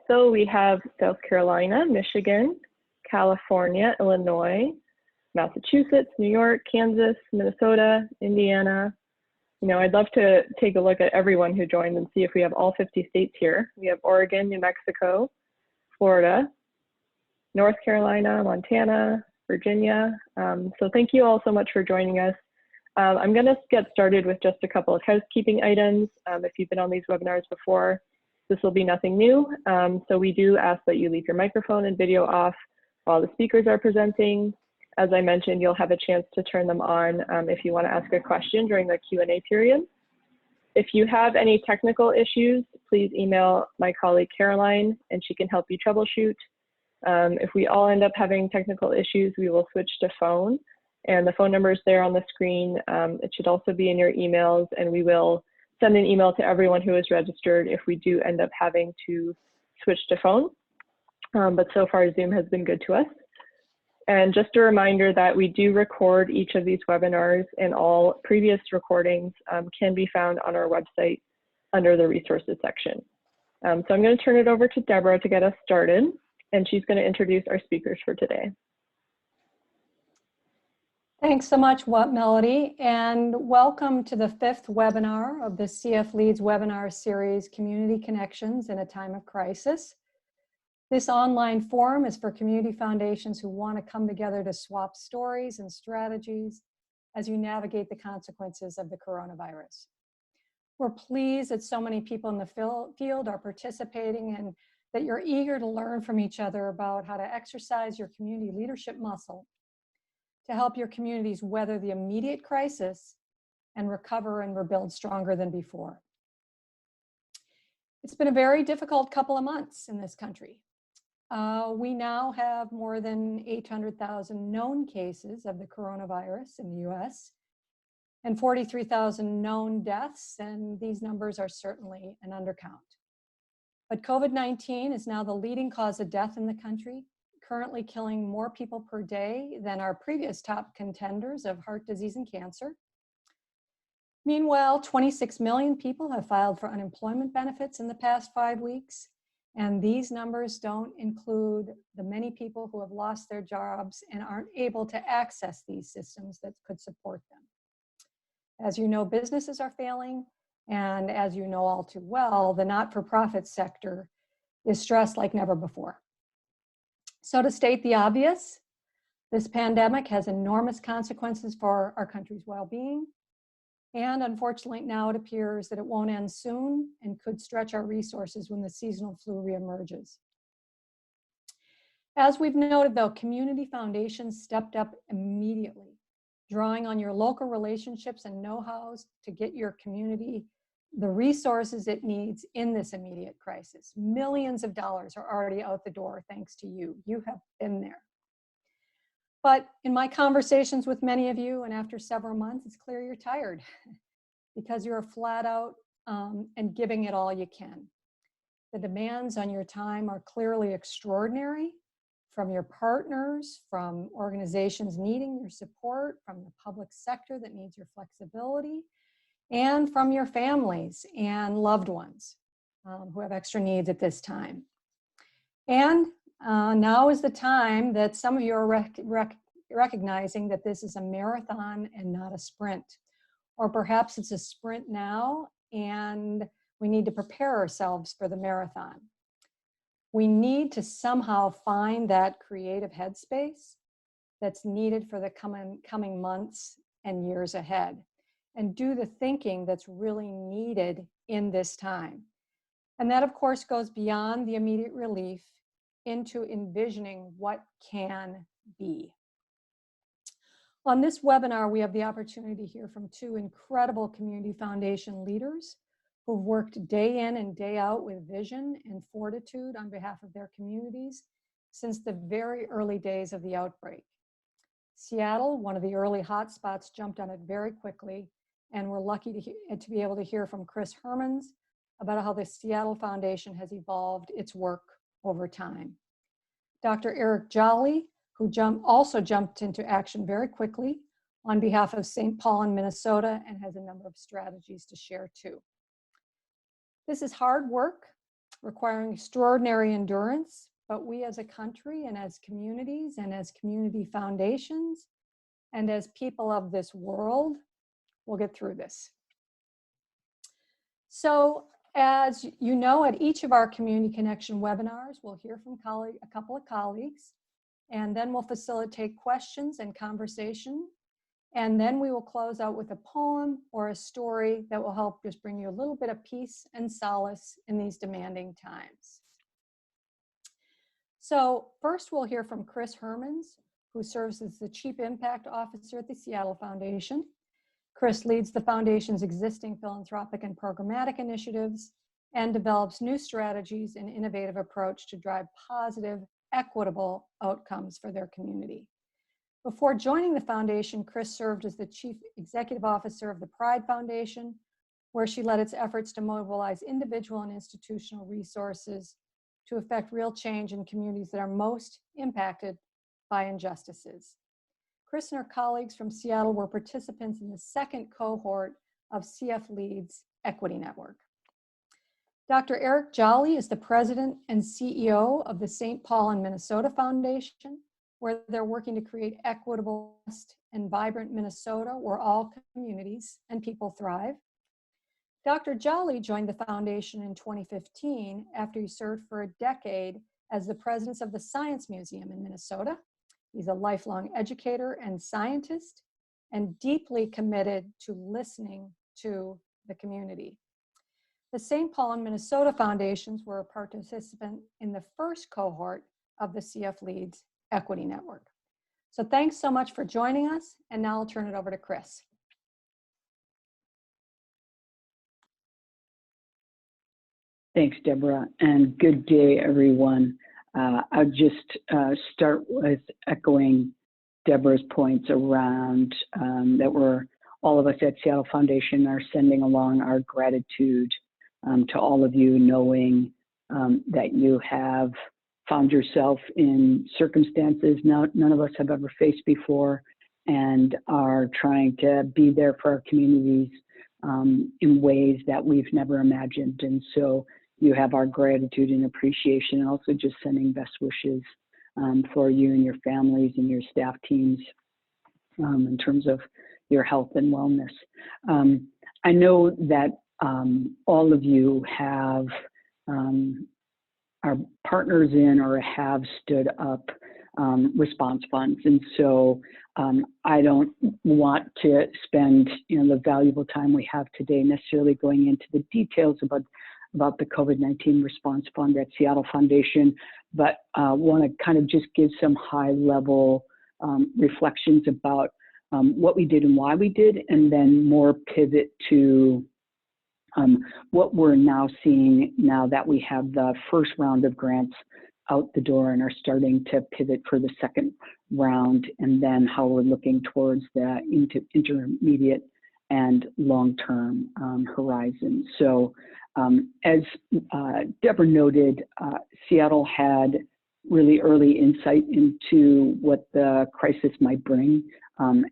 So we have South Carolina, Michigan, California, Illinois, Massachusetts, New York, Kansas, Minnesota, Indiana. You know, I'd love to take a look at everyone who joined and see if we have all 50 states here. We have Oregon, New Mexico, Florida, North Carolina, Montana, Virginia. So thank you all so much for joining us. I'm going to get started with just a couple of housekeeping items. If you've been on these webinars before, this will be nothing new. So we do ask that you leave your microphone and video off while the speakers are presenting. As I mentioned, you'll have a chance to turn them on if you want to ask a question during the Q&A period. If you have any technical issues, please email my colleague Caroline and she can help you troubleshoot. If we all end up having technical issues, we will switch to phone. And the phone number is there on the screen. It should also be in your emails, and we will send an email to everyone who is registered if we do end up having to switch to phone. But so far, Zoom has been good to us. And just a reminder that we do record each of these webinars, and all previous recordings can be found on our website under the resources section. So I'm going to turn it over to Deborah to get us started, and she's going to introduce our speakers for today. Thanks so much, Melody, and welcome to the 5th webinar of the CF Leads webinar series, Community Connections in a Time of Crisis. This online forum is for community foundations who want to come together to swap stories and strategies as you navigate the consequences of the coronavirus. We're pleased that so many people in the field are participating and that you're eager to learn from each other about how to exercise your community leadership muscle to help your communities weather the immediate crisis and recover and rebuild stronger than before. It's been a very difficult couple of months in this country. We now have more than 800,000 known cases of the coronavirus in the US and 43,000 known deaths, and these numbers are certainly an undercount. But COVID-19 is now the leading cause of death in the country, currently killing more people per day than our previous top contenders of heart disease and cancer. Meanwhile, 26 million people have filed for unemployment benefits in the past 5 weeks, and these numbers don't include the many people who have lost their jobs and aren't able to access these systems that could support them. As you know, businesses are failing, and as you know all too well, the not-for-profit sector is stressed like never before. So to state the obvious, this pandemic has enormous consequences for our country's well-being. And unfortunately, now it appears that it won't end soon and could stretch our resources when the seasonal flu reemerges. As we've noted though, community foundations stepped up immediately, drawing on your local relationships and know-hows to get your community the resources it needs in this immediate crisis. Millions of dollars are already out the door thanks to you. You have been there. But in my conversations with many of you, and after several months, it's clear you're tired because you're flat out and giving it all you can. The demands on your time are clearly extraordinary from your partners, from organizations needing your support, from the public sector that needs your flexibility, and from your families and loved ones who have extra needs at this time. And now is the time that some of you are recognizing that this is a marathon and not a sprint. Or perhaps it's a sprint now and we need to prepare ourselves for the marathon. We need to somehow find that creative headspace that's needed for the coming months and years ahead, and do the thinking that's really needed in this time. And that, of course, goes beyond the immediate relief into envisioning what can be. On this webinar, we have the opportunity to hear from 2 incredible community foundation leaders who've worked day in and day out with vision and fortitude on behalf of their communities since the very early days of the outbreak. Seattle, one of the early hotspots, jumped on it very quickly, and we're lucky to be able to hear from Kris Hermanns about how the Seattle Foundation has evolved its work over time. Dr. Eric Jolly, who also jumped into action very quickly on behalf of St. Paul in Minnesota and has a number of strategies to share too. This is hard work, requiring extraordinary endurance, but we as a country and as communities and as community foundations and as people of this world will get through this. So as you know, at each of our Community Connection webinars, we'll hear from a couple of colleagues, and then we'll facilitate questions and conversation. And then we will close out with a poem or a story that will help just bring you a little bit of peace and solace in these demanding times. So first we'll hear from Kris Hermanns, who serves as the Chief Impact Officer at the Seattle Foundation. Kris leads the Foundation's existing philanthropic and programmatic initiatives and develops new strategies and innovative approach to drive positive, equitable outcomes for their community. Before joining the Foundation, Kris served as the Chief Executive Officer of the Pride Foundation, where she led its efforts to mobilize individual and institutional resources to effect real change in communities that are most impacted by injustices. Kris and her colleagues from Seattle were participants in the second cohort of CF Lead's Equity Network. Dr. Eric Jolly is the President and CEO of the St. Paul and Minnesota Foundation, where they're working to create equitable and vibrant Minnesota where all communities and people thrive. Dr. Jolly joined the foundation in 2015 after he served for a decade as the president of the Science Museum in Minnesota. He's a lifelong educator and scientist and deeply committed to listening to the community. The St. Paul and Minnesota Foundations were a participant in the first cohort of the CF Leads Equity Network. So thanks so much for joining us, and now I'll turn it over to Kris. Thanks, Deborah, and good day, everyone. I'll just start with echoing Deborah's points around that all of us at Seattle Foundation are sending along our gratitude to all of you, knowing that you have found yourself in circumstances none of us have ever faced before, and are trying to be there for our communities in ways that we've never imagined. And so you have our gratitude and appreciation, and also just sending best wishes for you and your families and your staff teams in terms of your health and wellness. I know that all of you have are partners in or have stood up response funds, and so I don't want to spend the valuable time we have today necessarily going into the details about the COVID-19 response fund at Seattle Foundation, but want to kind of just give some high-level reflections about what we did and why we did, and then more pivot to what we're now seeing now that we have the first round of grants out the door and are starting to pivot for the second round, and then how we're looking towards the intermediate and long-term horizon. So as Deborah noted, Seattle had really early insight into what the crisis might bring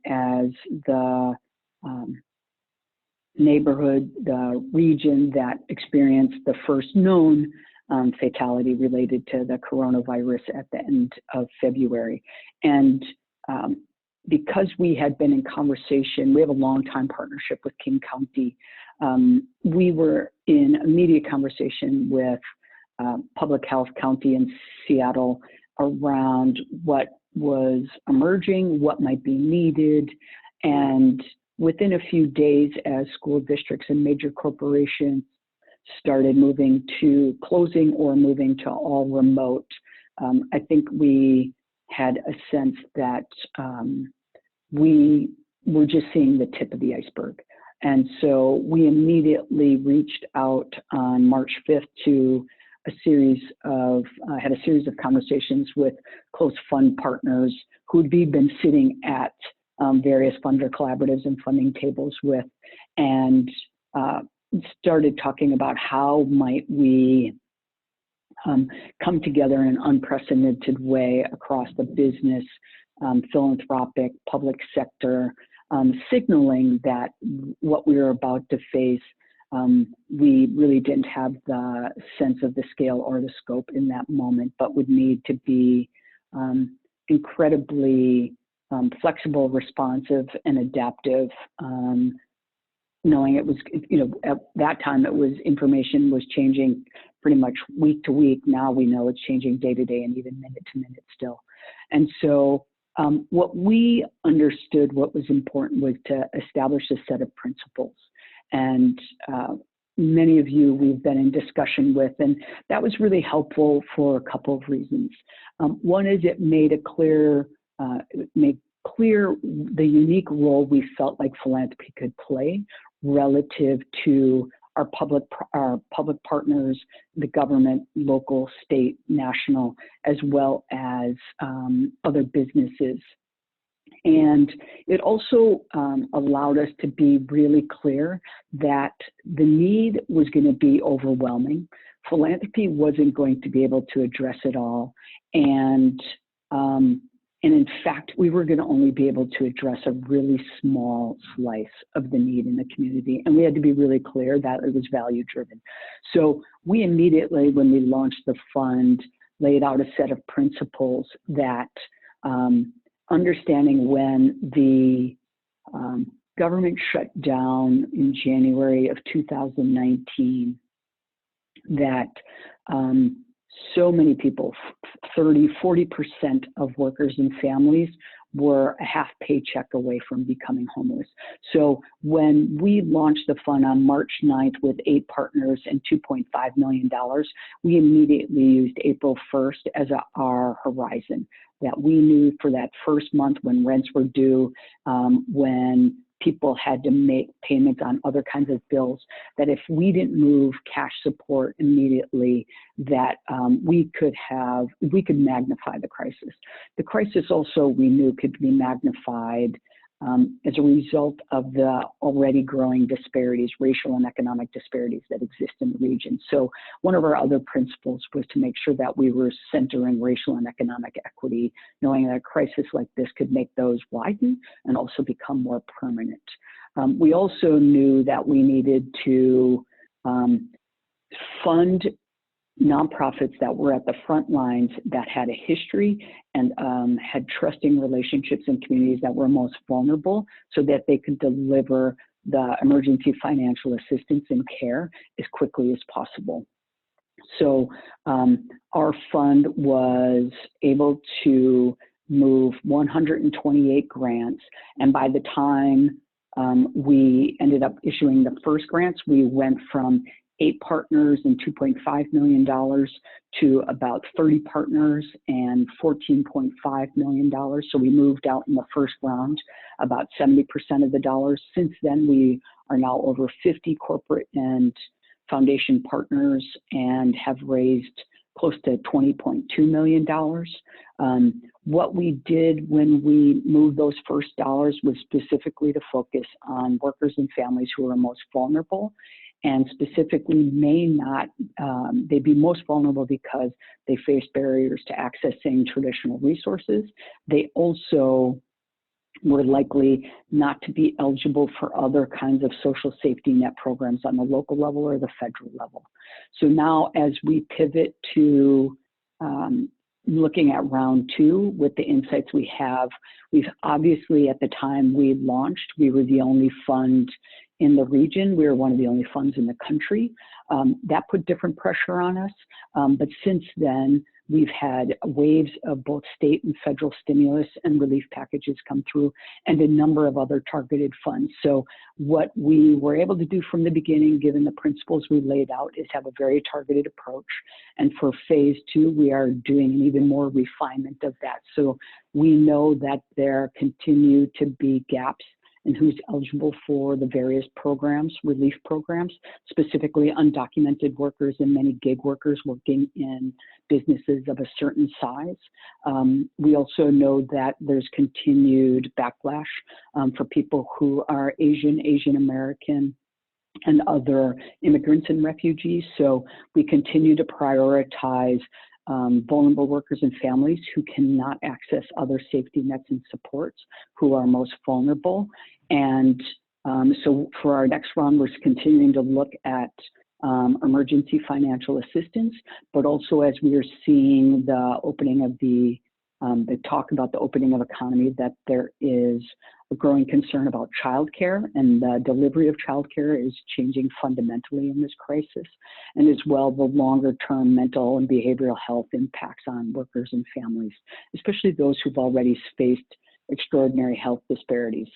as the neighborhood, the region that experienced the first known fatality related to the coronavirus at the end of February. And because we had been in conversation, we have a long-time partnership with King County. We were in immediate conversation with Public Health County in Seattle around what was emerging, what might be needed, and within a few days, as school districts and major corporations started moving to closing or moving to all remote, I think we had a sense that we were just seeing the tip of the iceberg. And so we immediately reached out on March 5th to had a series of conversations with close fund partners who'd been sitting at various funder collaboratives and funding tables with, and started talking about how might we come together in an unprecedented way across the business, philanthropic, public sector, signaling that what we were about to face We really didn't have the sense of the scale or the scope in that moment, but would need to be incredibly flexible, responsive, and adaptive, knowing it was, at that time information was changing pretty much week to week. Now we know it's changing day to day and even minute to minute still. And so what we understood what was important was to establish a set of principles. And many of you we've been in discussion with, and that was really helpful for a couple of reasons. One is it made clear the unique role we felt like philanthropy could play relative to our public partners, the government, local, state, national, as well as other businesses. And it also allowed us to be really clear that the need was going to be overwhelming. Philanthropy wasn't going to be able to address it all. And in fact, we were going to only be able to address a really small slice of the need in the community. And we had to be really clear that it was value driven. So we immediately, when we launched the fund, laid out a set of principles that understanding when the government shut down in January of 2019, that so many people, 40% of workers and families were a half paycheck away from becoming homeless. So when we launched the fund on March 9th with 8 partners and $2.5 million, we immediately used April 1st as our horizon. That we knew for that first month when rents were due, when people had to make payments on other kinds of bills, that if we didn't move cash support immediately, that we could magnify the crisis. The crisis also we knew could be magnified as a result of the already growing disparities, racial and economic disparities that exist in the region. So one of our other principles was to make sure that we were centering racial and economic equity, knowing that a crisis like this could make those widen and also become more permanent. We also knew that we needed to fund nonprofits that were at the front lines, that had a history and had trusting relationships in communities that were most vulnerable, so that they could deliver the emergency financial assistance and care as quickly as possible. So our fund was able to move 128 grants, and by the time we ended up issuing the first grants, we went from 8 partners and $2.5 million to about 30 partners and $14.5 million. So we moved out in the first round about 70% of the dollars. Since then, we are now over 50 corporate and foundation partners and have raised close to $20.2 million. What we did when we moved those first dollars was specifically to focus on workers and families who are most vulnerable, and specifically they'd be most vulnerable because they face barriers to accessing traditional resources. They also were likely not to be eligible for other kinds of social safety net programs on the local level or the federal level. So now as we pivot to looking at round 2 with the insights we have, we've obviously at the time we launched, we were the only fund in the region. We were one of the only funds in the country. That put different pressure on us. But since then, we've had waves of both state and federal stimulus and relief packages come through, and a number of other targeted funds. So what we were able to do from the beginning, given the principles we laid out, is have a very targeted approach. And for phase 2, we are doing an even more refinement of that. So we know that there continue to be gaps and who's eligible for the various programs, relief programs, specifically undocumented workers and many gig workers working in businesses of a certain size. We also know that there's continued backlash for people who are Asian American, and other immigrants and refugees. So we continue to prioritize vulnerable workers and families who cannot access other safety nets and supports, who are most vulnerable. And So for our next round, we're continuing to look at emergency financial assistance, but also as we are seeing the opening of the talk about the opening of economy, that there is a growing concern about childcare, and the delivery of childcare is changing fundamentally in this crisis, and as well the longer-term mental and behavioral health impacts on workers and families, especially those who've already faced extraordinary health disparities.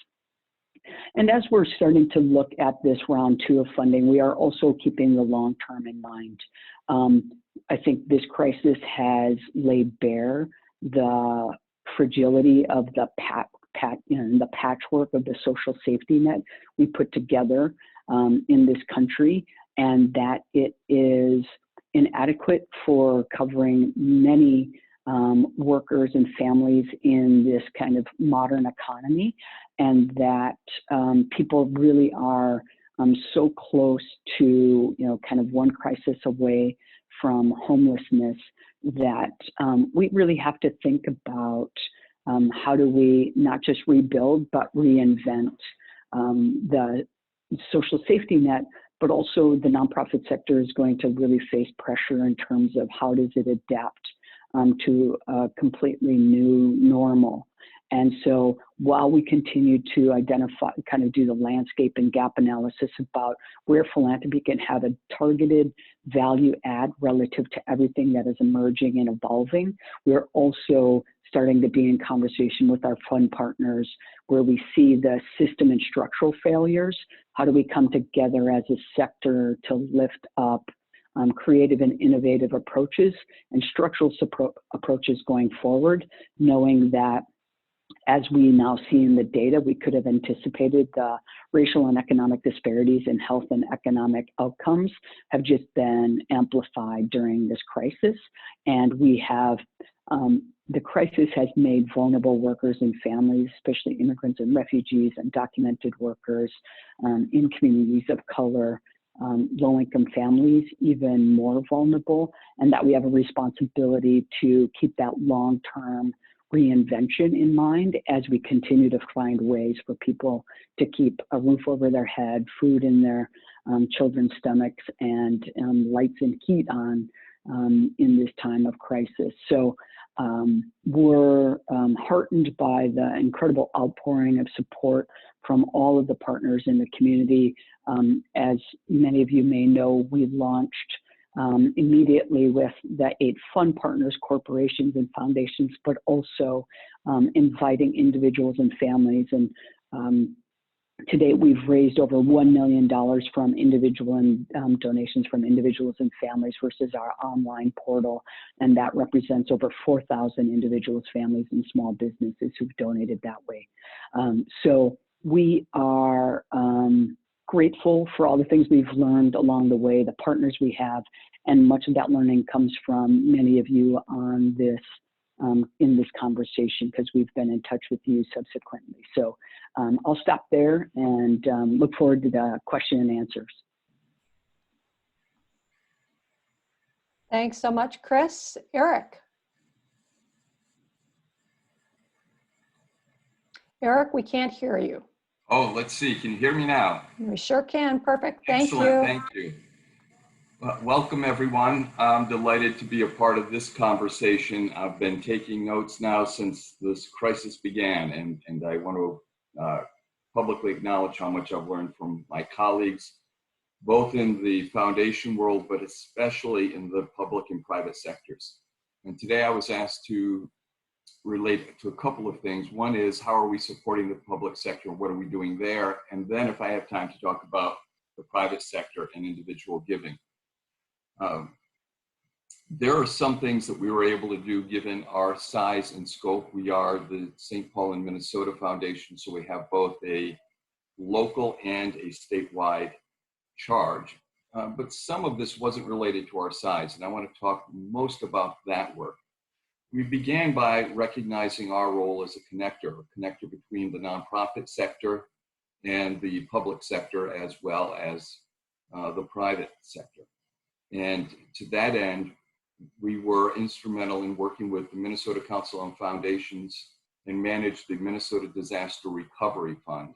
And as we're starting to look at this round 2 of funding, we are also keeping the long term in mind. I think this crisis has laid bare the fragility of the patchwork of the social safety net we put together in this country, and that it is inadequate for covering many workers and families in this kind of modern economy, and that people really are so close to, kind of one crisis away from homelessness, that we really have to think about how do we not just rebuild, but reinvent the social safety net, but also the nonprofit sector is going to really face pressure in terms of how does it adapt to a completely new normal. And so while we continue to identify, kind of do the landscape and gap analysis about where philanthropy can have a targeted value add relative to everything that is emerging and evolving, we're also starting to be in conversation with our fund partners where we see the system and structural failures. How do we come together as a sector to lift up creative and innovative approaches and structural approaches going forward, knowing that as we now see in the data, we could have anticipated the racial and economic disparities in health and economic outcomes have just been amplified during this crisis. And we have, the crisis has made vulnerable workers and families, especially immigrants and refugees and documented workers in communities of color, low-income families, even more vulnerable, and that we have a responsibility to keep that long-term reinvention in mind as we continue to find ways for people to keep a roof over their head, food in their children's stomachs, and lights and heat on in this time of crisis. So we're heartened by the incredible outpouring of support from all of the partners in the community. As many of you may know, we launched immediately with the 8 fund partners, corporations and foundations, but also inviting individuals and families. And to date, we've raised over $1 million from individual and donations from individuals and families versus our online portal. And that represents over 4,000 individuals, families, and small businesses who've donated that way. So we are grateful for all the things we've learned along the way, the partners we have, and much of that learning comes from many of you on this, in this conversation, because we've been in touch with you subsequently. So I'll stop there and look forward to the question and answers. Thanks so much, Kris. Eric. Eric, we can't hear you. Oh, let's see. Can you hear me now? We sure can. Perfect. Thank you. Excellent. Thank you. Welcome, everyone. I'm delighted to be a part of this conversation. I've been taking notes now since this crisis began, and I want to publicly acknowledge how much I've learned from my colleagues, both in the foundation world, but especially in the public and private sectors. And today I was asked to relate to a couple of things. One is, how are we supporting the public sector? What are we doing there? And then if I have time to talk about the private sector and individual giving. There are some things that we were able to do given our size and scope. We are the St. Paul and Minnesota Foundation, so we have both a local and a statewide charge. But some of this wasn't related to our size, and I want to talk most about that work. We began by recognizing our role as a connector between the nonprofit sector and the public sector, as well as the private sector. And to that end, we were instrumental in working with the Minnesota Council on Foundations and managed the Minnesota Disaster Recovery Fund.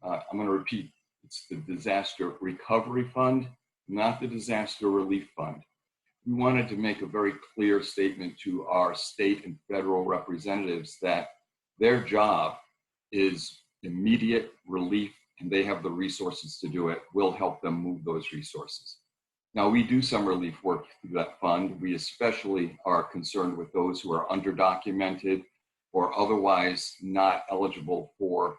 I'm going to repeat, it's the Disaster Recovery Fund, not the Disaster Relief Fund. We wanted to make a very clear statement to our state and federal representatives that their job is immediate relief, and they have the resources to do it. We'll help them move those resources. Now, we do some relief work through that fund. We especially are concerned with those who are underdocumented or otherwise not eligible for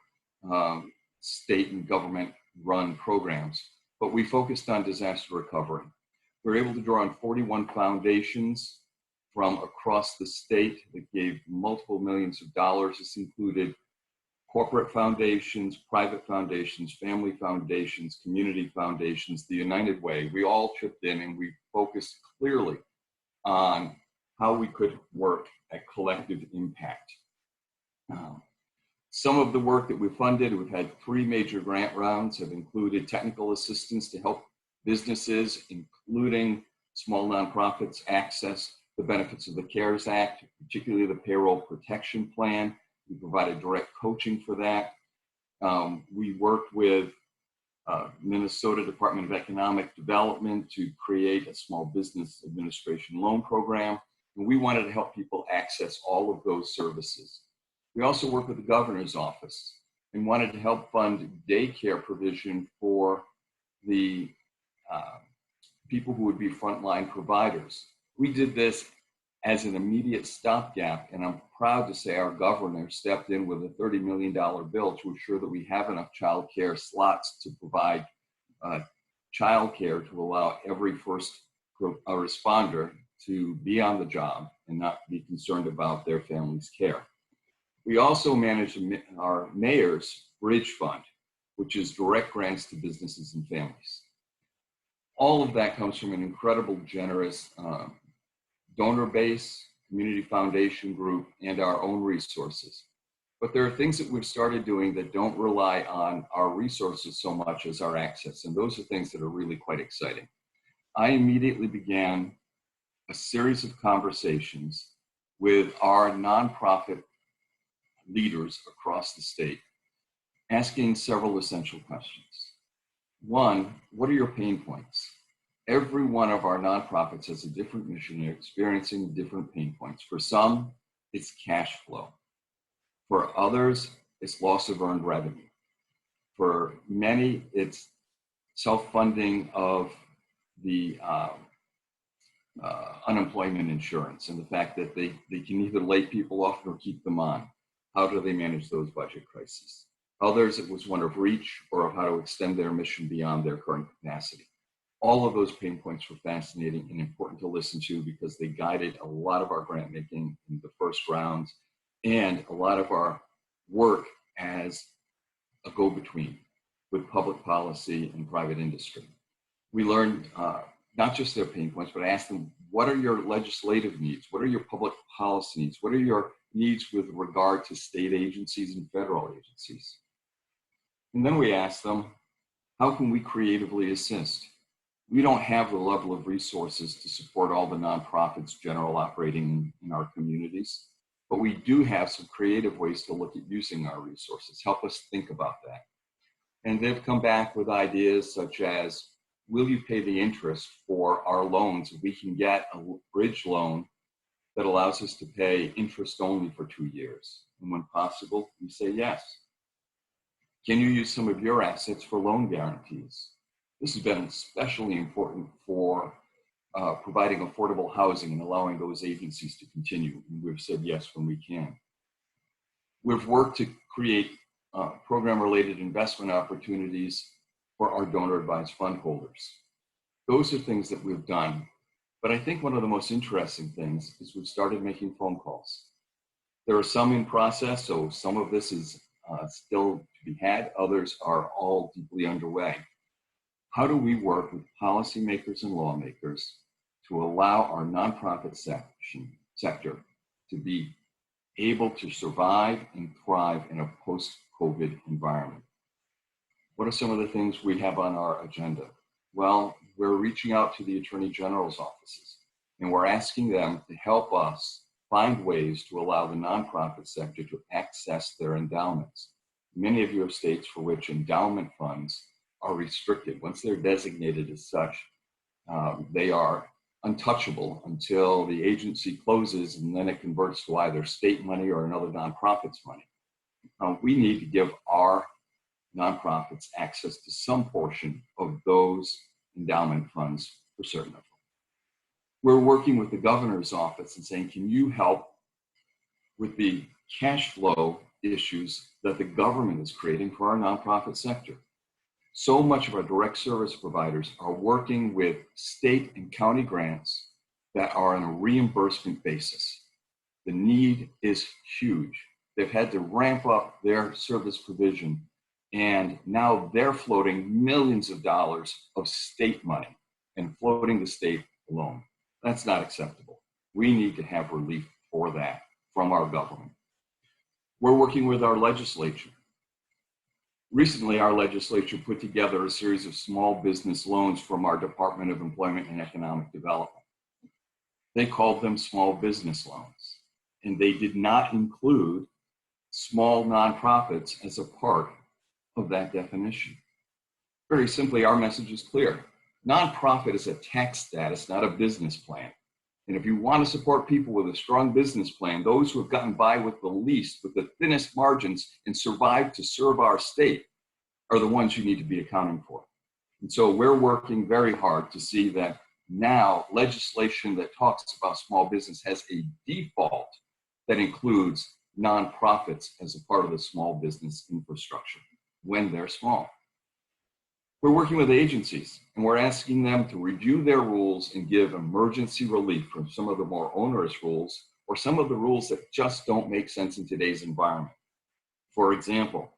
state and government run programs. But we focused on disaster recovery. We were able to draw on 41 foundations from across the state that gave multiple millions of dollars. This included corporate foundations, private foundations, family foundations, community foundations, the United Way. We all chipped in, and we focused clearly on how we could work at collective impact. Some of the work that we funded, we've had 3 major grant rounds, have included technical assistance to help businesses, including small nonprofits, access the benefits of the CARES Act, particularly the Payroll Protection Plan. We provided direct coaching for that. We worked with Minnesota Department of Economic Development to create a small business administration loan program. And we wanted to help people access all of those services. We also worked with the governor's office and wanted to help fund daycare provision for the people who would be frontline providers. We did this as an immediate stopgap, and I'm proud to say our governor stepped in with a $30 million bill to ensure that we have enough child care slots to provide child care to allow every first responder to be on the job and not be concerned about their family's care. We also manage our mayor's bridge fund, which is direct grants to businesses and families. All of that comes from an incredible, generous donor base, community foundation group, and our own resources. But there are things that we've started doing that don't rely on our resources so much as our access, and those are things that are really quite exciting. I immediately began a series of conversations with our nonprofit leaders across the state, asking several essential questions. One, what are your pain points? Every one of our nonprofits has a different mission. They're experiencing different pain points. For some, it's cash flow. For others, it's loss of earned revenue. For many, it's self-funding of the unemployment insurance and the fact that they can either lay people off or keep them on. How do they manage those budget crises? Others, it was one of reach or of how to extend their mission beyond their current capacity. All of those pain points were fascinating and important to listen to because they guided a lot of our grant making in the first rounds and a lot of our work as a go-between with public policy and private industry. We learned not just their pain points, but I asked them, what are your legislative needs? What are your public policy needs? What are your needs with regard to state agencies and federal agencies? And then we asked them, how can we creatively assist? We don't have the level of resources to support all the nonprofits general operating in our communities, but we do have some creative ways to look at using our resources. Help us think about that. And they've come back with ideas such as, will you pay the interest for our loans? We can get a bridge loan that allows us to pay interest only for 2 years. And when possible, we say yes. Can you use some of your assets for loan guarantees? This has been especially important for providing affordable housing and allowing those agencies to continue. And we've said yes when we can. We've worked to create program-related investment opportunities for our donor-advised fund holders. Those are things that we've done. But I think one of the most interesting things is we've started making phone calls. There are some in process, so some of this is still to be had. Others are all deeply underway. How do we work with policymakers and lawmakers to allow our nonprofit sector to be able to survive and thrive in a post-COVID environment? What are some of the things we have on our agenda? Well, we're reaching out to the Attorney General's offices, and we're asking them to help us find ways to allow the nonprofit sector to access their endowments. many of you have states for which endowment funds are restricted. Once they're designated as such, they are untouchable until the agency closes, and then it converts to either state money or another nonprofit's money. We need to give our nonprofits access to some portion of those endowment funds for certain of them. We're working with the governor's office and saying, can you help with the cash flow issues that the government is creating for our nonprofit sector? So much of our direct service providers are working with state and county grants that are on a reimbursement basis. The need is huge. They've had to ramp up their service provision, and now they're floating millions of dollars of state money and floating the state alone. That's not acceptable. We need to have relief for that from our government. We're working with our legislature. Recently, our legislature put together a series of small business loans from our Department of Employment and Economic Development. They called them small business loans, and they did not include small nonprofits as a part of that definition. Very simply, our message is clear. Nonprofit is a tax status, not a business plan. And if you want to support people with a strong business plan, those who have gotten by with the least, with the thinnest margins, and survived to serve our state are the ones you need to be accounting for. And so we're working very hard to see that now legislation that talks about small business has a default that includes nonprofits as a part of the small business infrastructure when they're small. We're working with agencies, and we're asking them to review their rules and give emergency relief from some of the more onerous rules or some of the rules that just don't make sense in today's environment. For example,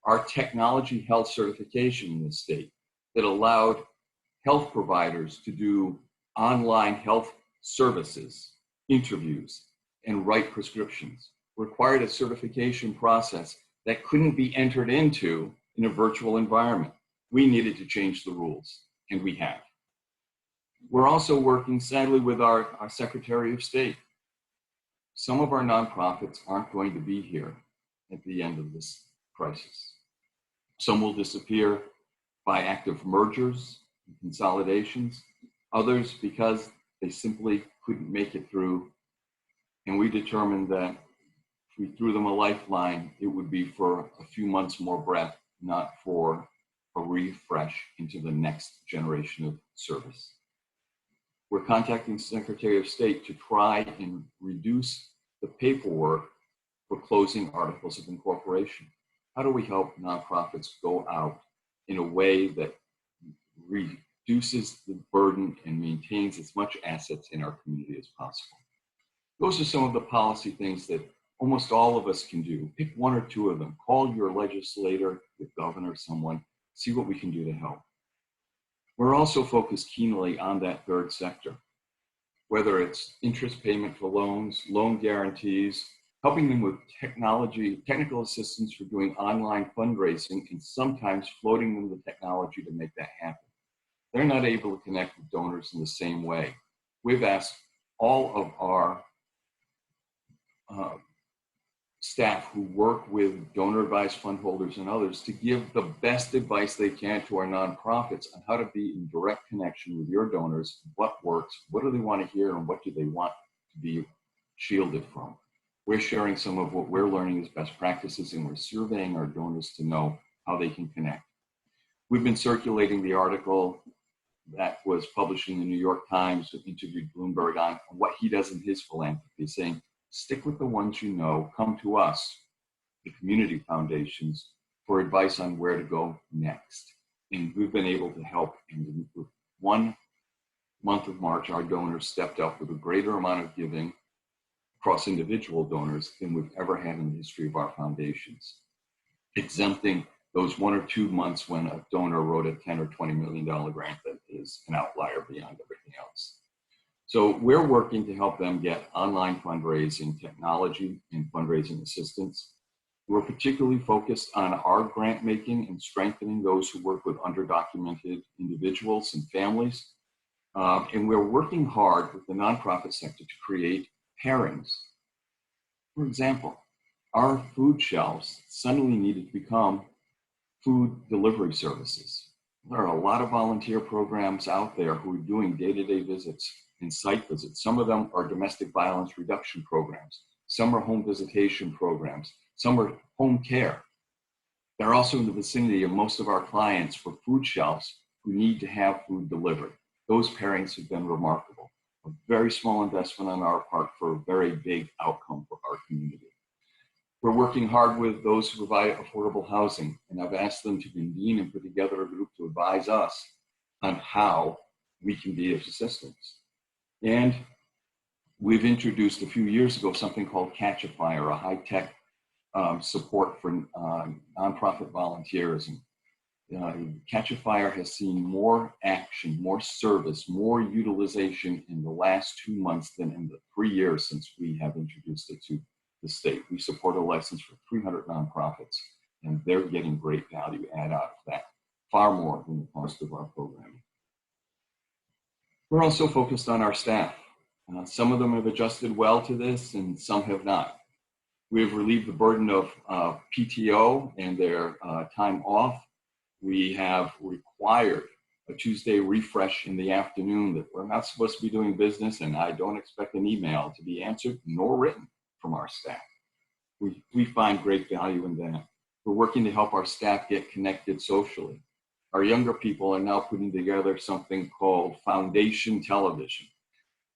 our technology health certification in the state that allowed health providers to do online health services, interviews, and write prescriptions required a certification process that couldn't be entered into in a virtual environment. We needed to change the rules, and we have. We're also working, sadly, with our Secretary of State. Some of our nonprofits aren't going to be here at the end of this crisis. Some will disappear by active mergers and consolidations, others because they simply couldn't make it through. And we determined that if we threw them a lifeline, it would be for a few months more breath, not for a refresh into the next generation of service. We're contacting the Secretary of State to try and reduce the paperwork for closing articles of incorporation. How do we help nonprofits go out in a way that reduces the burden and maintains as much assets in our community as possible? Those are some of the policy things that almost all of us can do. Pick one or two of them. Call your legislator, your governor, someone. See what we can do to help. We're also focused keenly on that third sector, whether it's interest payment for loans, loan guarantees, helping them with technical assistance for doing online fundraising, and sometimes floating them the technology to make that happen. They're not able to connect with donors in the same way. We've asked all of our staff who work with donor-advised fund holders and others to give the best advice they can to our nonprofits on how to be in direct connection with your donors, what works, what do they want to hear, and what do they want to be shielded from. We're sharing some of what we're learning as best practices, and we're surveying our donors to know how they can connect. We've been circulating the article that was published in the New York Times that interviewed Bloomberg on what he does in his philanthropy, saying, stick with the ones you know, come to us, the community foundations, for advice on where to go next. And we've been able to help. And with 1 month of March, our donors stepped up with a greater amount of giving across individual donors than we've ever had in the history of our foundations, exempting those 1 or 2 months when a donor wrote a $10 or $20 million grant that is an outlier beyond everything else. So we're working to help them get online fundraising technology and fundraising assistance. We're particularly focused on our grant making and strengthening those who work with underdocumented individuals and families. And we're working hard with the nonprofit sector to create pairings. For example, our food shelves suddenly needed to become food delivery services. There are a lot of volunteer programs out there who are doing day-to-day visits and site visits. Some of them are domestic violence reduction programs. Some are home visitation programs. Some are home care. They're also in the vicinity of most of our clients for food shelves who need to have food delivered. Those pairings have been remarkable. A very small investment on our part for a very big outcome for our community. We're working hard with those who provide affordable housing, and I've asked them to convene and put together a group to advise us on how we can be of assistance. And we've introduced a few years ago something called Catch a Fire, a high-tech support for nonprofit volunteers. Catch a Fire has seen more action, more service, more utilization in the last 2 months than in the 3 years since we have introduced it to the state. We support a license for 300 nonprofits, and they're getting great value add out of that, far more than the cost of our programming. We're also focused on our staff. Some of them have adjusted well to this, and some have not. We have relieved the burden of PTO and their time off. We have required a Tuesday refresh in the afternoon that we're not supposed to be doing business, and I don't expect an email to be answered nor written from our staff. We find great value in that. We're working to help our staff get connected socially. Our younger people are now putting together something called Foundation Television.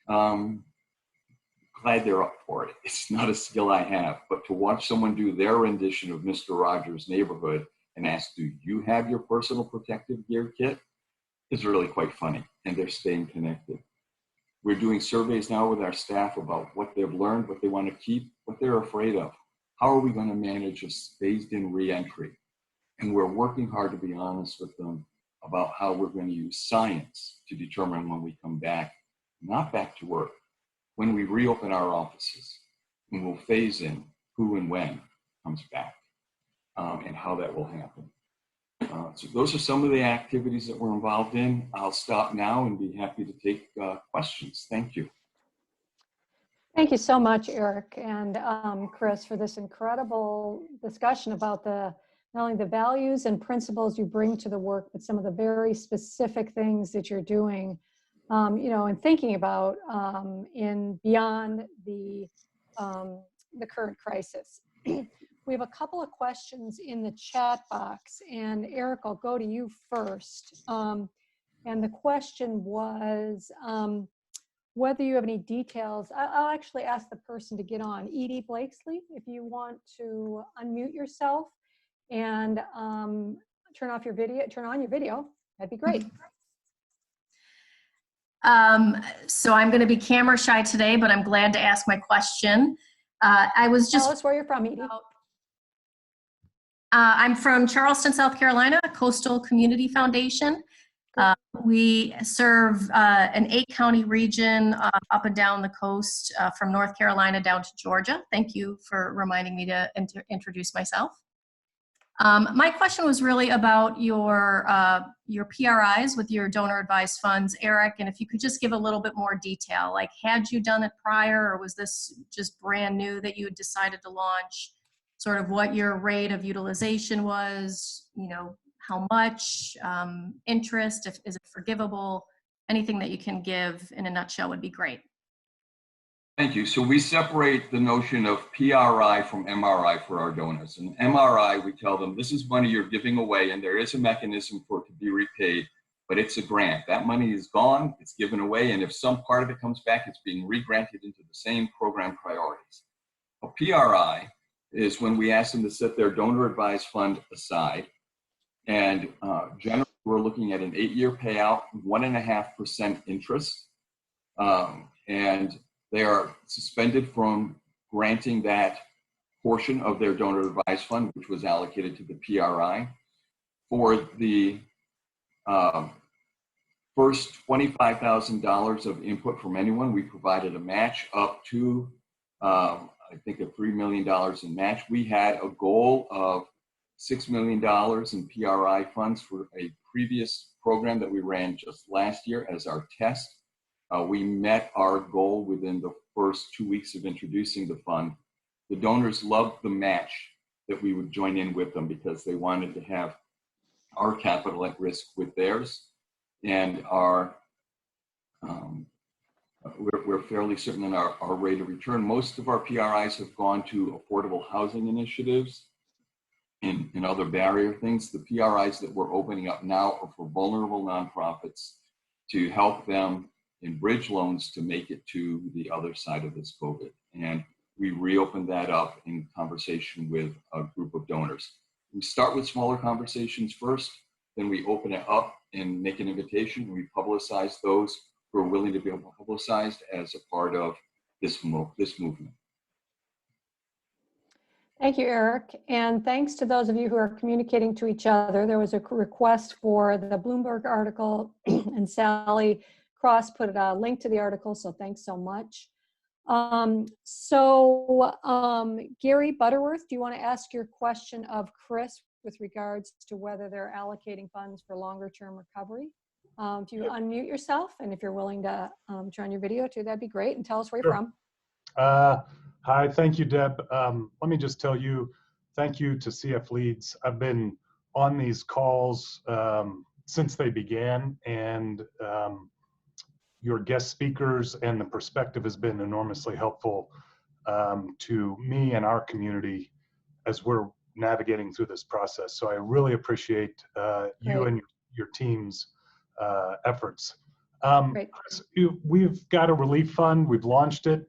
Glad they're up for it. It's not a skill I have, but to watch someone do their rendition of Mr. Rogers' Neighborhood and ask, do you have your personal protective gear kit? Is really quite funny, and they're staying connected. We're doing surveys now with our staff about what they've learned, what they want to keep, what they're afraid of. How are we going to manage a phased-in reentry? And we're working hard to be honest with them about how we're going to use science to determine when we come back, not back to work, when we reopen our offices, and we'll phase in who and when comes back, and how that will happen. So those are some of the activities that we're involved in. I'll stop now and be happy to take questions. Thank you. Thank you so much, Eric and Kris, for this incredible discussion about not only the values and principles you bring to the work, but some of the very specific things that you're doing, and thinking about in beyond the current crisis. We have a couple of questions in the chat box, and Eric, I'll go to you first. And the question was whether you have any details. I'll actually ask the person to get on. Edie Blakesley, if you want to unmute yourself and turn on your video, that'd be great. So I'm going to be camera shy today, but I'm glad to ask my question. I was just— Tell us where you're from, Edie. I'm from Charleston, South Carolina, Coastal Community Foundation. We serve an 8-county region up and down the coast from North Carolina down to Georgia. Thank you for reminding me to introduce myself. My question was really about your PRIs with your donor advised funds, Eric, and if you could just give a little bit more detail, like had you done it prior, or was this just brand new that you had decided to launch? Sort of what your rate of utilization was, how much, interest, is it forgivable? Anything that you can give in a nutshell would be great. Thank you. So we separate the notion of PRI from MRI for our donors. And MRI, we tell them this is money you're giving away and there is a mechanism for it to be repaid, but it's a grant. That money is gone, it's given away, and if some part of it comes back, it's being re-granted into the same program priorities. A PRI is when we ask them to set their donor advised fund aside, and generally we're looking at an 8-year payout, 1.5% interest, and they are suspended from granting that portion of their donor advised fund, which was allocated to the PRI. For the first $25,000 of input from anyone, we provided a match up to I think of $3 million in match. We had a goal of $6 million in PRI funds for a previous program that we ran just last year as our test. We met our goal within the first 2 weeks of introducing the fund. The donors loved the match that we would join in with them because they wanted to have our capital at risk with theirs, and we're fairly certain in our rate of return. Most of our PRIs have gone to affordable housing initiatives and other barrier things. The PRIs that we're opening up now are for vulnerable nonprofits to help them in bridge loans to make it to the other side of this COVID. And we reopened that up in conversation with a group of donors. We start with smaller conversations first, then we open it up and make an invitation. We publicize those who are willing to be publicized as a part of this movement. Thank you, Eric. And thanks to those of you who are communicating to each other. There was a request for the Bloomberg article and Sally Cross put a link to the article, so thanks so much. Gary Butterworth, do you want to ask your question of Kris with regards to whether they're allocating funds for longer term recovery? If you unmute yourself and if you're willing to turn your video too, that'd be great, and tell us where you're from. Hi, thank you, Deb. Let me just tell you, thank you to CF Leads. I've been on these calls since they began, and your guest speakers and the perspective has been enormously helpful to me and our community as we're navigating through this process. So I really appreciate you and your team's efforts. Kris, we've got a relief fund. We've launched it.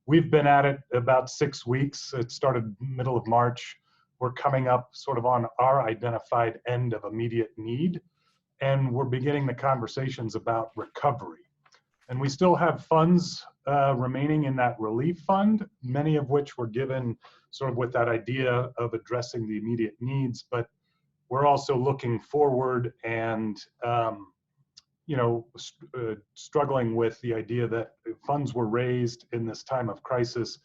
We've been at it about 6 weeks. It started middle of March. We're coming up sort of on our identified end of immediate need, and we're beginning the conversations about recovery. And we still have funds remaining in that relief fund, many of which were given sort of with that idea of addressing the immediate needs, but we're also looking forward and struggling with the idea that funds were raised in this time of crisis.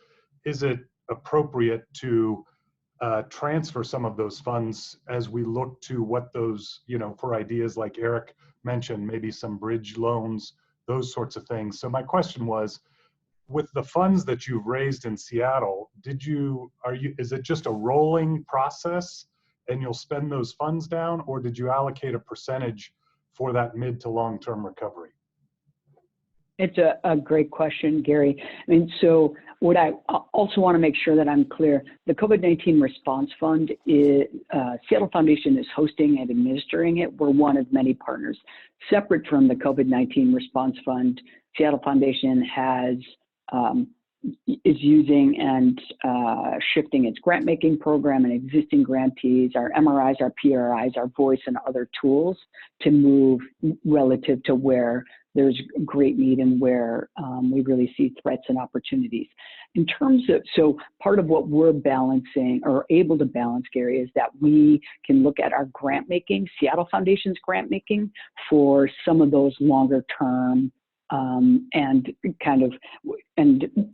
Is it appropriate to transfer some of those funds as we look to what those, for ideas like Eric mentioned, maybe some bridge loans, those sorts of things. So my question was, with the funds that you've raised in Seattle, is it just a rolling process and you'll spend those funds down, or did you allocate a percentage for that mid to long-term recovery? It's a great question, Gary. I mean, so what I also want to make sure that I'm clear, the COVID-19 Response Fund, Seattle Foundation is hosting and administering it. We're one of many partners. Separate from the COVID-19 Response Fund, Seattle Foundation is using and shifting its grant-making program and existing grantees, our MRIs, our PRIs, our voice, and other tools to move relative to where there's great need and where we really see threats and opportunities. In terms of, so part of what we're balancing or able to balance, Gary, is that we can look at our grant making, Seattle Foundation's grant making for some of those longer term and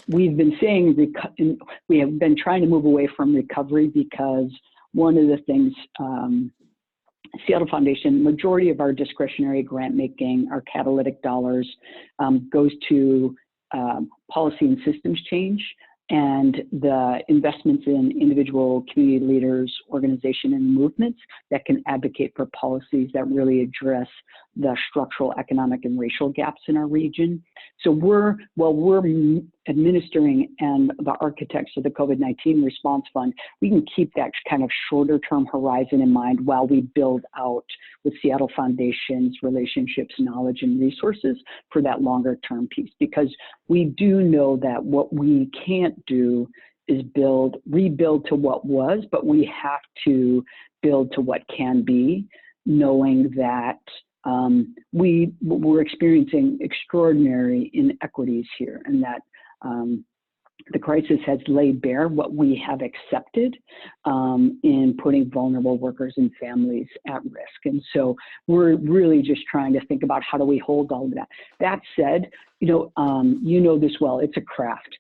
we've been saying, we have been trying to move away from recovery because one of the things, Seattle Foundation, majority of our discretionary grant making, our catalytic dollars, goes to policy and systems change and the investments in individual community leaders, organization, and movements that can advocate for policies that really address the structural, economic, and racial gaps in our region. So we're administering and the architects of the COVID-19 Response Fund, we can keep that kind of shorter term horizon in mind while we build out with Seattle Foundation's relationships, knowledge, and resources for that longer term piece. Because we do know that what we can't do is rebuild to what was, but we have to build to what can be, knowing that we're experiencing extraordinary inequities here, and that the crisis has laid bare what we have accepted in putting vulnerable workers and families at risk. And so we're really just trying to think about how do we hold all of that. That said, you know this well, it's a craft.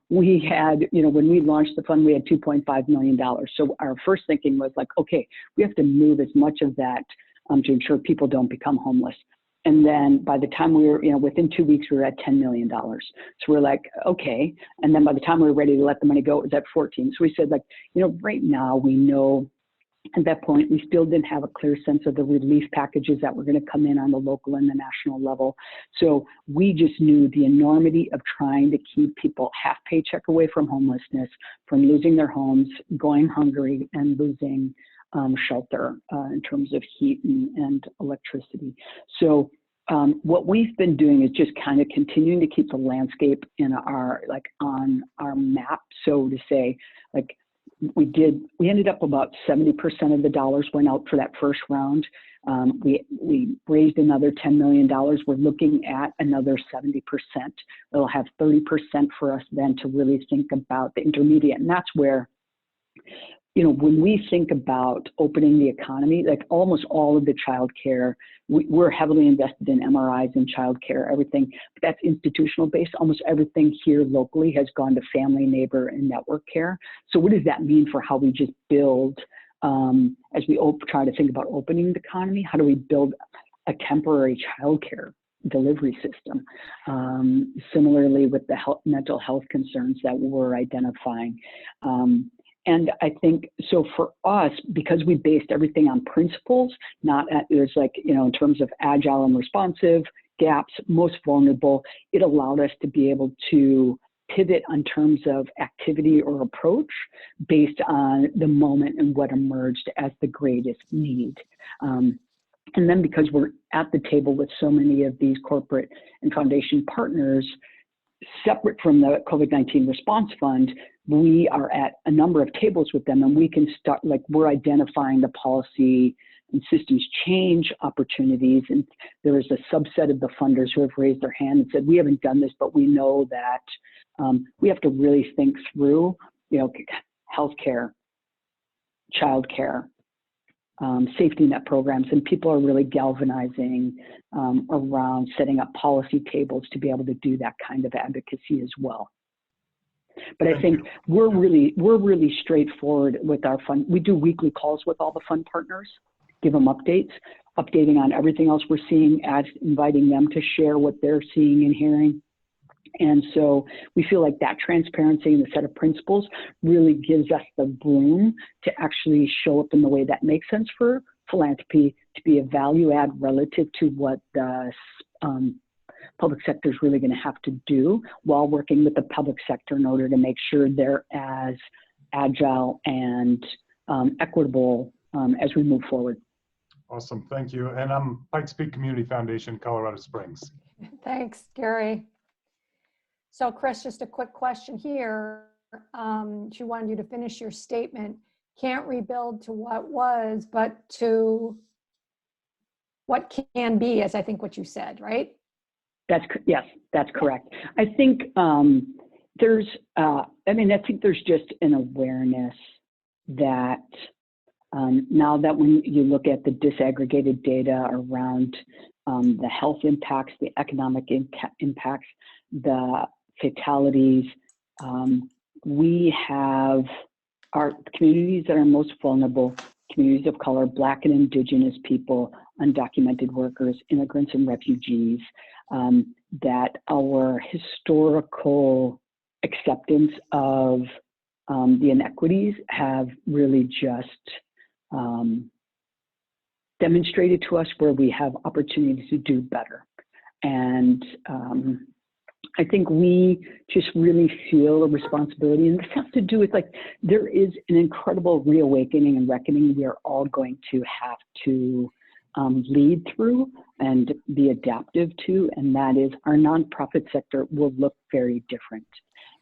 We had, when we launched the fund, we had $2.5 million. So our first thinking was like, okay, we have to move as much of that to ensure people don't become homeless. And then by the time we were, within 2 weeks, we were at $10 million. So we're like, okay. And then by the time we were ready to let the money go, it was at 14. So we said, like, right now we know. At that point, we still didn't have a clear sense of the relief packages that were going to come in on the local and the national level. So we just knew the enormity of trying to keep people half paycheck away from homelessness, from losing their homes, going hungry, and losing shelter in terms of heat and electricity. So what we've been doing is just kind of continuing to keep the landscape in on our map, so to say. Like, we ended up about 70% of the dollars went out for that first round. We raised another $10 million. We're looking at another 70%. It'll have 30% for us then to really think about the intermediate. And that's where, when we think about opening the economy, like almost all of the childcare, we're heavily invested in MRIs and childcare, everything, but that's institutional based. Almost everything here locally has gone to family, neighbor, and network care. So what does that mean for how we just build, as we try to think about opening the economy? How do we build a temporary childcare delivery system? Similarly with the mental health concerns that we're identifying. And I think, so for us, because we based everything on principles, there's like, in terms of agile and responsive, gaps, most vulnerable, it allowed us to be able to pivot in terms of activity or approach based on the moment and what emerged as the greatest need. And then because we're at the table with so many of these corporate and foundation partners, separate from the COVID-19 response fund, we are at a number of tables with them, and we can start, like, we're identifying the policy and systems change opportunities. And there is a subset of the funders who have raised their hand and said, we haven't done this, but we know that we have to really think through, healthcare, childcare, safety net programs, and people are really galvanizing around setting up policy tables to be able to do that kind of advocacy as well. But I think we're really straightforward with our fund. We do weekly calls with all the fund partners, give them updating on everything else we're seeing, inviting them to share what they're seeing and hearing. And so we feel like that transparency and the set of principles really gives us the room to actually show up in the way that makes sense for philanthropy, to be a value add relative to what the public sector is really going to have to do, while working with the public sector in order to make sure they're as agile and equitable as we move forward. Awesome, thank you. And I'm Pikes Peak Community Foundation, Colorado Springs. Thanks, Gary. So Kris, just a quick question here. She wanted you to finish your statement. Can't rebuild to what was, but to what can be, as I think what you said, right? Yes, that's correct. I think there's just an awareness that now that when you look at the disaggregated data around the health impacts, the economic impacts, the fatalities, we have our communities that are most vulnerable, communities of color, Black and Indigenous people, undocumented workers, immigrants and refugees, that our historical acceptance of the inequities have really just demonstrated to us where we have opportunities to do better. And I think we just really feel a responsibility, and this has to do with, like, there is an incredible reawakening and reckoning we are all going to have to lead through and be adaptive to, and that is our nonprofit sector will look very different.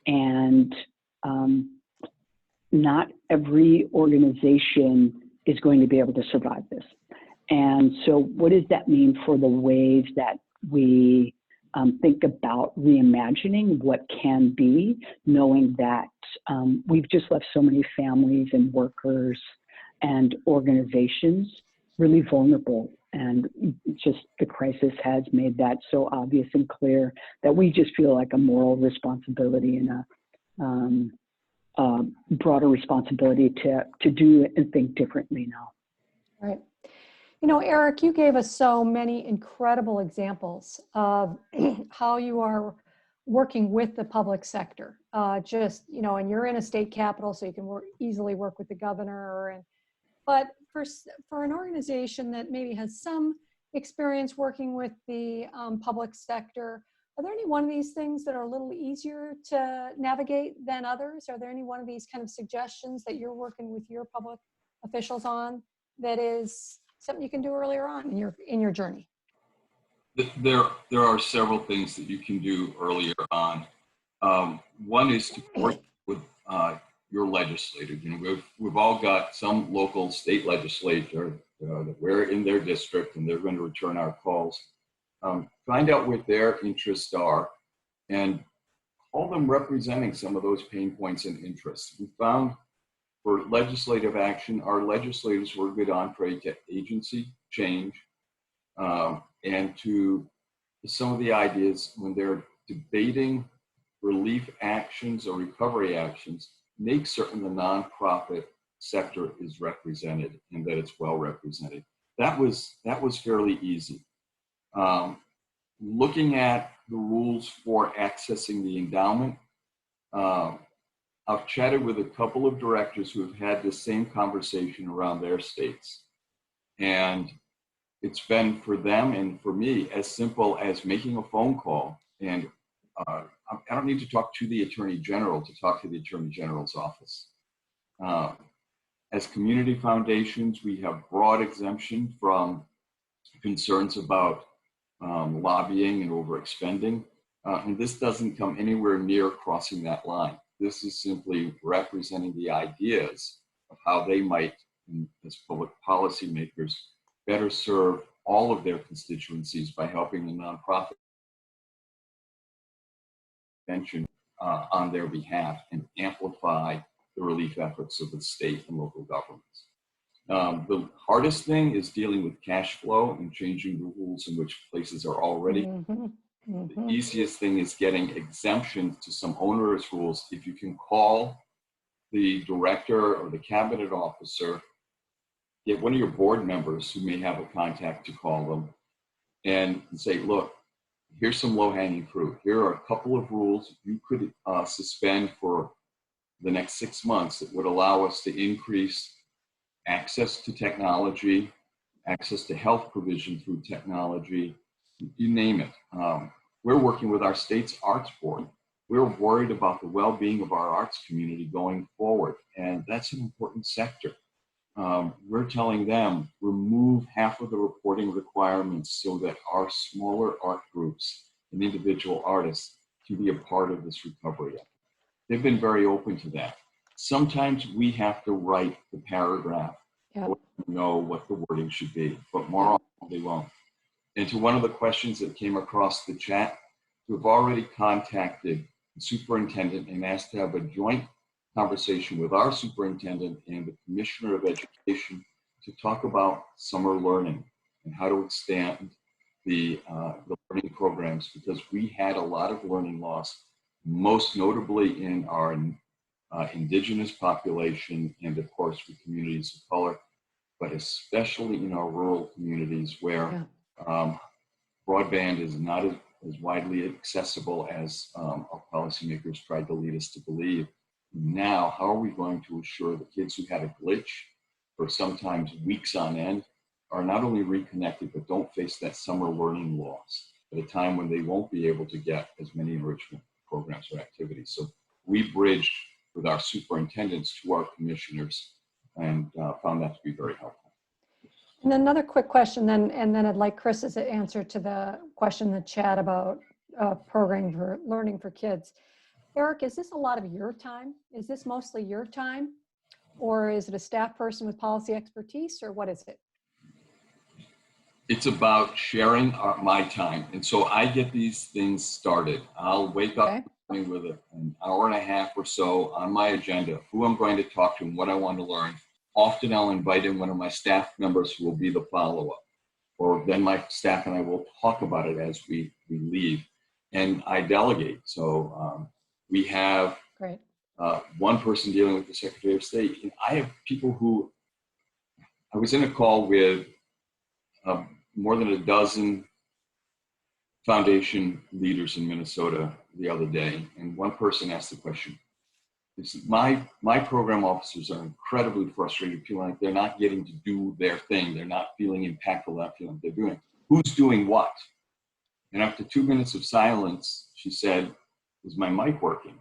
And not every organization is going to be able to survive this. And so what does that mean for the ways that we think about reimagining what can be, knowing that we've just left so many families and workers and organizations really vulnerable. And just the crisis has made that so obvious and clear that we just feel like a moral responsibility and a broader responsibility to do and think differently now. Right. You know, Eric, you gave us so many incredible examples of how you are working with the public sector. And you're in a state capital, so you can easily work with the governor. But for an organization that maybe has some experience working with the public sector, are there any one of these things that are a little easier to navigate than others? Are there any one of these kind of suggestions that you're working with your public officials on that is something you can do earlier on in your journey? There are several things that you can do earlier on. One is to work with your legislators. You know, we've all got some local state legislator that we're in their district, and they're going to return our calls. Find out what their interests are, and call them representing some of those pain points and interests. We found for legislative action, our legislators were a good entree to agency change and to some of the ideas when they're debating relief actions or recovery actions. Make certain the nonprofit sector is represented and that it's well represented. That was fairly easy. Looking at the rules for accessing the endowment, I've chatted with a couple of directors who have had the same conversation around their states. And it's been for them and for me as simple as making a phone call. And I don't need to talk to the Attorney General to talk to the Attorney General's office. As community foundations, we have broad exemption from concerns about lobbying and overexpending. And this doesn't come anywhere near crossing that line. This is simply representing the ideas of how they might, as public policymakers, better serve all of their constituencies by helping the nonprofit mention on their behalf and amplify the relief efforts of the state and local governments. The hardest thing is dealing with cash flow and changing the rules in which places are already. The easiest thing is getting exemptions to some onerous rules. If you can call the director or the cabinet officer, get one of your board members who may have a contact to call them and say, look, here's some low-hanging fruit. Here are a couple of rules you could suspend for the next 6 months that would allow us to increase access to technology, access to health provision through technology, you name it. We're working with our state's arts board. We're worried about the well-being of our arts community going forward, and that's an important sector. We're telling them remove half of the reporting requirements so that our smaller art groups and individual artists can be a part of this recovery effort. They've been very open to that. Sometimes we have to write the paragraph to know what the wording should be, but more often they won't. And to one of the questions that came across the chat, we've already contacted the superintendent and asked to have a joint conversation with our superintendent and the commissioner of education to talk about summer learning and how to extend the learning programs, because we had a lot of learning loss, most notably in our indigenous population and of course with communities of color, but especially in our rural communities where broadband is not as widely accessible as our policymakers tried to lead us to believe. Now, how are we going to assure the kids who had a glitch for sometimes weeks on end are not only reconnected, but don't face that summer learning loss at a time when they won't be able to get as many enrichment programs or activities. So we bridged with our superintendents to our commissioners and found that to be very helpful. And then another quick question, and then I'd like Kris's answer to the question in the chat about programming for learning for kids. Eric, is this a lot of your time? Is this mostly your time? Or is it a staff person with policy expertise, or what is it? It's about sharing my time. And so I get these things started. I'll wake up with an hour and a half or so on my agenda, who I'm going to talk to and what I want to learn. Often I'll invite in one of my staff members who will be the follow-up, or then my staff and I will talk about it as we leave. And I delegate. So we have one person dealing with the Secretary of State. And I have people who, I was in a call with more than a dozen foundation leaders in Minnesota the other day, and one person asked the question. My program officers are incredibly frustrated, feeling like they're not getting to do their thing. They're not feeling impactful, not feeling like they're doing. Who's doing what? And after 2 minutes of silence, she said, "Is my mic working?"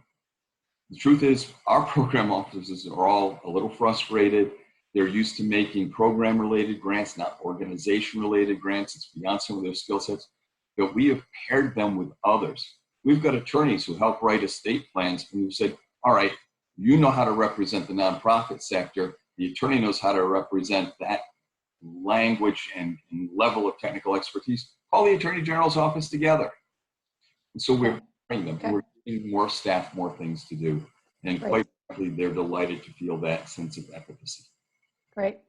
The truth is, our program officers are all a little frustrated. They're used to making program-related grants, not organization-related grants. It's beyond some of their skill sets. But we have paired them with others. We've got attorneys who help write estate plans, and we've said, all right, you know how to represent the nonprofit sector. The attorney knows how to represent that language and level of technical expertise. Call the Attorney General's office together. And so we're pairing them. Okay. We're giving more staff more things to do. And quite frankly, they're delighted to feel that sense of efficacy. Great.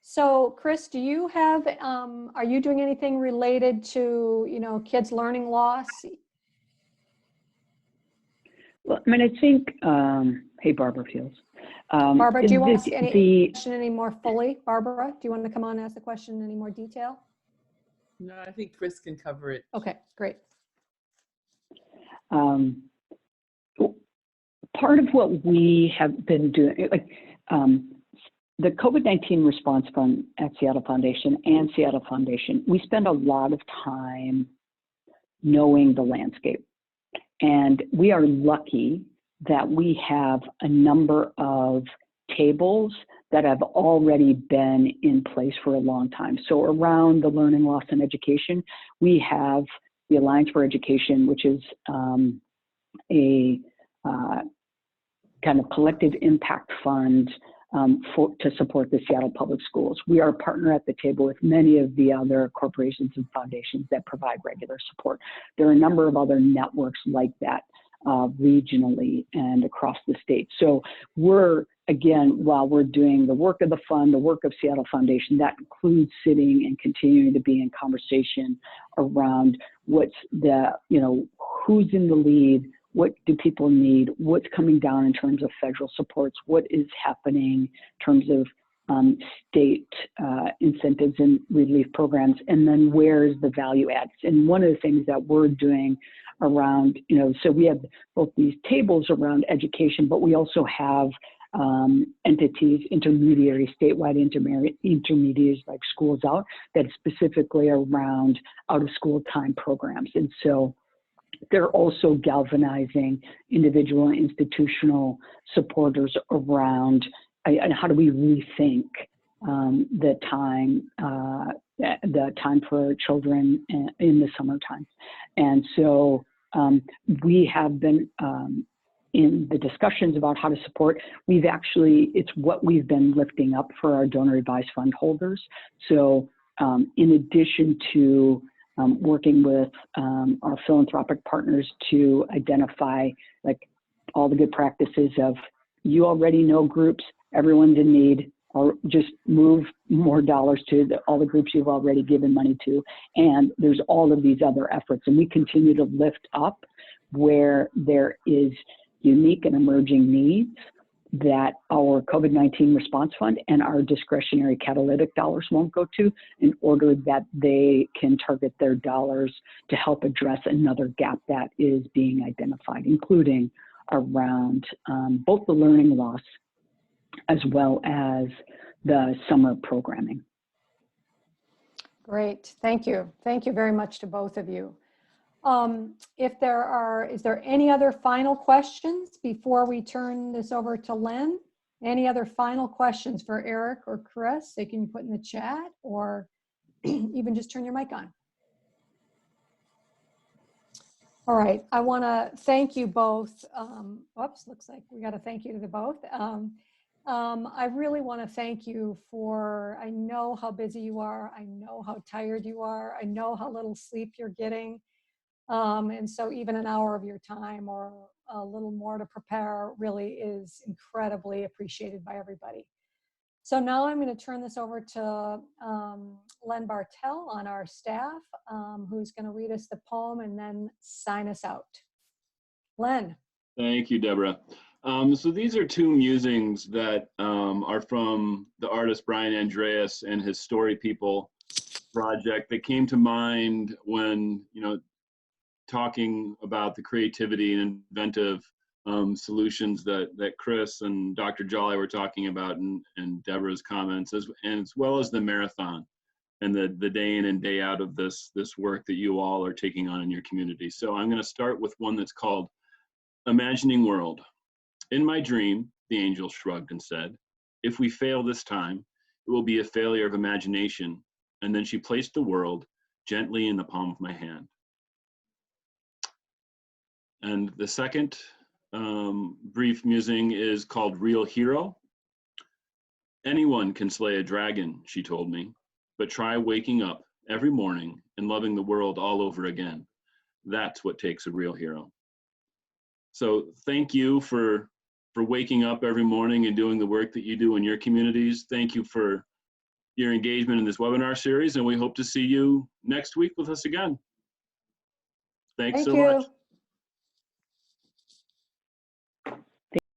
So, Kris, do you have, are you doing anything related to, you know, kids learning loss? Well, I mean, I think, hey, Barbara Fields. Barbara, do you want to ask the question any more fully? Barbara, do you want to come on and ask the question in any more detail? No, I think Kris can cover it. Okay, great. Part of what we have been doing, like, the COVID-19 Response Fund at Seattle Foundation and Seattle Foundation, we spend a lot of time knowing the landscape. And we are lucky that we have a number of tables that have already been in place for a long time. So around the learning loss and education, we have the Alliance for Education, which is a kind of collective impact fund to support the Seattle Public Schools. We are a partner at the table with many of the other corporations and foundations that provide regular support. There are a number of other networks like that regionally and across the state. So we're, again, while we're doing the work of the fund, the work of Seattle Foundation, that includes sitting and continuing to be in conversation around what's the, you know, who's in the lead, what do people need, what's coming down in terms of federal supports, what is happening in terms of state incentives and relief programs, and then where's the value adds. And one of the things that we're doing around, you know, so we have both these tables around education, but we also have entities, intermediaries, statewide intermediaries like Schools Out, that specifically around out-of-school time programs. And so they're also galvanizing individual and institutional supporters around and how do we rethink the time for children in the summertime. And so we have been in the discussions about how to support. We've actually, it's what we've been lifting up for our donor advised fund holders. So in addition to working with our philanthropic partners to identify like all the good practices of, you already know groups, everyone's in need, or just move more dollars to all the groups you've already given money to. And there's all of these other efforts. And we continue to lift up where there is unique and emerging needs that our COVID-19 Response Fund and our discretionary catalytic dollars won't go to, in order that they can target their dollars to help address another gap that is being identified, including around both the learning loss as well as the summer programming. Great, thank you. Thank you very much to both of you. Is there any other final questions before we turn this over to Len? Any other final questions for Eric or Kris? They can put in the chat, or even just turn your mic on. All right, I want to thank you both. Whoops, looks like we got a thank you to the both. I really want to thank you for, I know how busy you are. I know how tired you are. I know how little sleep you're getting. And so even an hour of your time or a little more to prepare really is incredibly appreciated by everybody. So now I'm going to turn this over to Len Bartel on our staff, who's going to read us the poem and then sign us out. Len. Thank you, Deborah. So these are two musings that are from the artist Brian Andreas and his Story People project that came to mind when, talking about the creativity and inventive solutions that Kris and Dr. Jolly were talking about, and Deborah's comments, as well as the marathon and the day in and day out of this work that you all are taking on in your community. So I'm going to start with one that's called Imagining World. In my dream, the angel shrugged and said, if we fail this time, it will be a failure of imagination. And then she placed the world gently in the palm of my hand. And the second brief musing is called Real Hero. Anyone can slay a dragon, she told me, but try waking up every morning and loving the world all over again. That's what takes a real hero. So thank you for waking up every morning and doing the work that you do in your communities. Thank you for your engagement in this webinar series, and we hope to see you next week with us again. Thanks so much.